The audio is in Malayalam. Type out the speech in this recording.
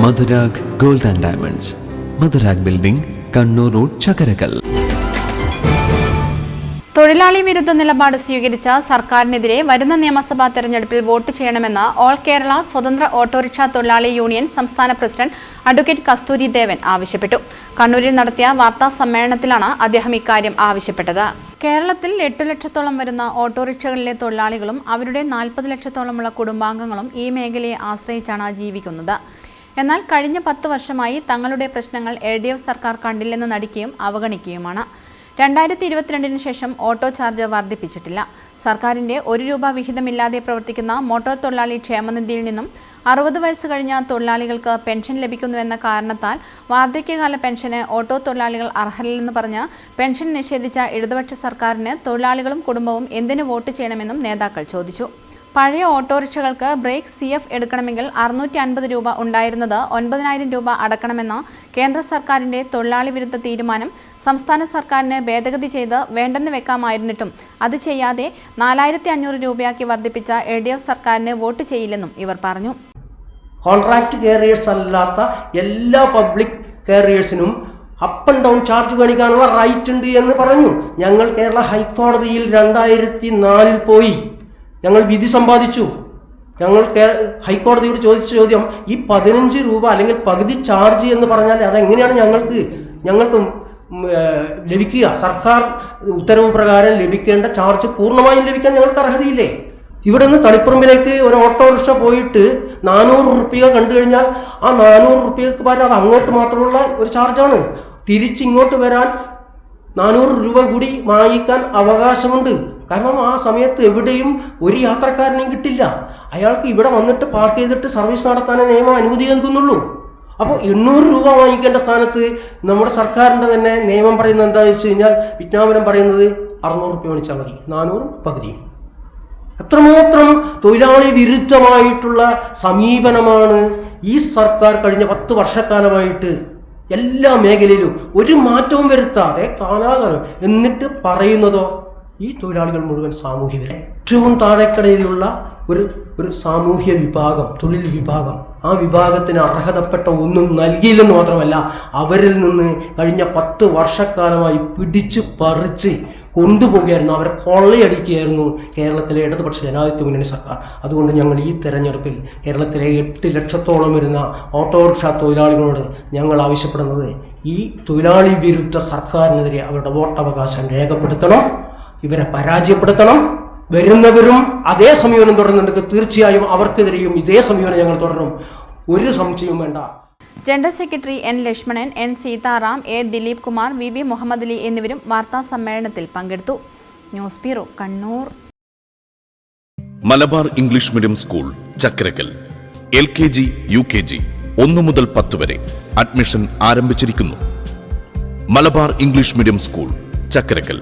Madhurag gold and diamonds, Madhurag building, Kannur road, Chakkarakal. തൊഴിലാളി വിരുദ്ധ നിലപാട് സ്വീകരിച്ച സർക്കാരിനെതിരെ വരുന്ന നിയമസഭാ തെരഞ്ഞെടുപ്പിൽ വോട്ട് ചെയ്യണമെന്ന് ഓൾ കേരള സ്വതന്ത്ര ഓട്ടോറിക്ഷ തൊഴിലാളി യൂണിയൻ സംസ്ഥാന പ്രസിഡന്റ് അഡ്വക്കേറ്റ് കസ്തൂരി ദേവൻ ആവശ്യപ്പെട്ടു. കണ്ണൂരിൽ നടത്തിയ വാർത്താ സമ്മേളനത്തിലാണ് അദ്ദേഹം ഇക്കാര്യം ആവശ്യപ്പെട്ടത്. കേരളത്തിൽ 8 ലക്ഷത്തോളം വരുന്ന ഓട്ടോറിക്ഷകളിലെ തൊഴിലാളികളും അവരുടെ 40 ലക്ഷത്തോളമുള്ള കുടുംബാംഗങ്ങളും ഈ മേഖലയെ ആശ്രയിച്ചാണ് ജീവിക്കുന്നത്. എന്നാൽ കഴിഞ്ഞ 10 വർഷമായി തങ്ങളുടെ പ്രശ്നങ്ങൾ LDF സർക്കാർ കണ്ടില്ലെന്ന് നടിക്കുകയും അവഗണിക്കുകയുമാണ്. 2022 ശേഷം ഓട്ടോ ചാർജ് വർദ്ധിപ്പിച്ചിട്ടില്ല. സർക്കാരിന്റെ 1 രൂപ വിഹിതമില്ലാതെ പ്രവർത്തിക്കുന്ന മോട്ടോർ തൊഴിലാളി ക്ഷേമനിധിയിൽ നിന്നും 60 വയസ്സ് കഴിഞ്ഞ തൊഴിലാളികൾക്ക് പെൻഷൻ ലഭിക്കുന്നുവെന്ന കാരണത്താൽ വാർദ്ധക്യകാല പെൻഷന് ഓട്ടോ തൊഴിലാളികൾ അർഹരല്ലെന്ന് പറഞ്ഞ് പെൻഷൻ നിഷേധിച്ച ഇടതുപക്ഷ സർക്കാരിന് തൊഴിലാളികളും കുടുംബവും എന്തിനു വോട്ട് ചെയ്യണമെന്നും നേതാക്കൾ ചോദിച്ചു. പഴയ ഓട്ടോറിക്ഷകൾക്ക് ബ്രേക്ക് CF എടുക്കണമെങ്കിൽ 650 രൂപ ഉണ്ടായിരുന്നത് 9000 രൂപ അടക്കണമെന്ന കേന്ദ്ര സർക്കാരിന്റെ തൊഴിലാളി വിരുദ്ധ തീരുമാനം സംസ്ഥാന സർക്കാരിന് ഭേദഗതി ചെയ്ത് വേണ്ടെന്ന് വെക്കാമായിരുന്നിട്ടും അത് ചെയ്യാതെ 4500 രൂപയാക്കി വർദ്ധിപ്പിച്ച LDF സർക്കാരിന് വോട്ട് ചെയ്യില്ലെന്നും ഇവർ പറഞ്ഞു. കോൺട്രാക്ട് കാരിയേഴ്സ് അല്ലാത്ത എല്ലാ പബ്ലിക് കാരിയേഴ്സിനും അപ്പ് ആൻഡ് ഡൗൺ ചാർജ് മേടിക്കാനുള്ള റൈറ്റ് ഉണ്ട് എന്ന് പറഞ്ഞു. ഞങ്ങൾ കേരള ഹൈക്കോടതിയിൽ 2004 പോയി ഞങ്ങൾ വിധി സമ്പാദിച്ചു. ഞങ്ങൾ ഹൈക്കോടതിയോട് ചോദിച്ച ചോദ്യം, ഈ 15 രൂപ അല്ലെങ്കിൽ പകുതി ചാർജ് എന്ന് പറഞ്ഞാൽ അതെങ്ങനെയാണ് ഞങ്ങൾക്ക് ലഭിക്കുക? സർക്കാർ ഉത്തരവ് പ്രകാരം ലഭിക്കേണ്ട ചാർജ് പൂർണ്ണമായും ലഭിക്കാൻ ഞങ്ങൾക്ക് അർഹതയില്ലേ? ഇവിടെ നിന്ന് തളിപ്പറമ്പിലേക്ക് ഒരു ഓട്ടോറിക്ഷ പോയിട്ട് 400 റുപ്യ കണ്ടു കഴിഞ്ഞാൽ ആ 400 റുപ്യക്ക് പകരം അത് അങ്ങോട്ട് മാത്രമുള്ള ഒരു ചാർജാണ്. തിരിച്ചിങ്ങോട്ട് വരാൻ 400 രൂപ കൂടി വാങ്ങിക്കാൻ അവകാശമുണ്ട്. കാരണം ആ സമയത്ത് എവിടെയും ഒരു യാത്രക്കാരനെയും കിട്ടില്ല. അയാൾക്ക് ഇവിടെ വന്നിട്ട് പാർക്ക് ചെയ്തിട്ട് സർവീസ് നടത്താനേ നിയമം അനുമതി നൽകുന്നുള്ളൂ. അപ്പോൾ 800 രൂപ വാങ്ങിക്കേണ്ട സ്ഥാനത്ത് നമ്മുടെ സർക്കാരിൻ്റെ തന്നെ നിയമം പറയുന്നത് എന്താണെന്ന് വെച്ച് കഴിഞ്ഞാൽ, വിജ്ഞാപനം പറയുന്നത് 600 റുപ്യ മേടിച്ചാൽ മതി, 400 പകുതിയും. എത്രമാത്രം തൊഴിലാളി വിരുദ്ധമായിട്ടുള്ള സമീപനമാണ് ഈ സർക്കാർ കഴിഞ്ഞ 10 വർഷക്കാലമായിട്ട് എല്ലാ മേഖലയിലും ഒരു മാറ്റവും വരുത്താതെ കാലാകാലം എന്നിട്ട് പറയുന്നതോ ഈ തൊഴിലാളികൾ മുഴുവൻ സാമൂഹ്യ വില ഏറ്റവും താഴെക്കടയിലുള്ള ഒരു സാമൂഹ്യ വിഭാഗം, തൊഴിൽ വിഭാഗം, ആ വിഭാഗത്തിന് അർഹതപ്പെട്ട ഒന്നും നൽകിയില്ലെന്ന് മാത്രമല്ല അവരിൽ നിന്ന് കഴിഞ്ഞ 10 വർഷക്കാലമായി പിടിച്ച് പറിച്ച് കൊണ്ടുപോകുകയായിരുന്നു, അവരെ കൊള്ളയടിക്കുകയായിരുന്നു കേരളത്തിലെ ഇടതുപക്ഷ ജനാധിപത്യ മുന്നണി സർക്കാർ. അതുകൊണ്ട് ഞങ്ങൾ ഈ തെരഞ്ഞെടുപ്പിൽ കേരളത്തിലെ 8 ലക്ഷത്തോളം വരുന്ന ഓട്ടോറിക്ഷ തൊഴിലാളികളോട് ഞങ്ങൾ ആവശ്യപ്പെടുന്നത്, ഈ തൊഴിലാളി വിരുദ്ധ സർക്കാരിനെതിരെ അവരുടെ വോട്ടവകാശം രേഖപ്പെടുത്തണം, ഇവരെ പരാജയപ്പെടുത്തണം. വരുന്നവരും അതേ സമീപനം തുടരുന്നുണ്ടെങ്കിൽ തീർച്ചയായും അവർക്കെതിരെയും ഇതേ സമീപനം ഞങ്ങൾ തുടരും, ഒരു സംശയവും വേണ്ട. General secretary N. Lakshmanan, N. Sitaram, A. Dileep Kumar, VV Muhammad Ali എന്നിവരും വാർത്താ സമ്മേളനത്തിൽ പങ്കെടുത്തു. News bureau, Kannur. Malabar English medium school, Chakkarakkal. LKG, UKG 1 മുതൽ 10 വരെ അഡ്മിഷൻ ആരംഭിച്ചിരിക്കുന്നു. Malabar English medium school, Chakkarakkal.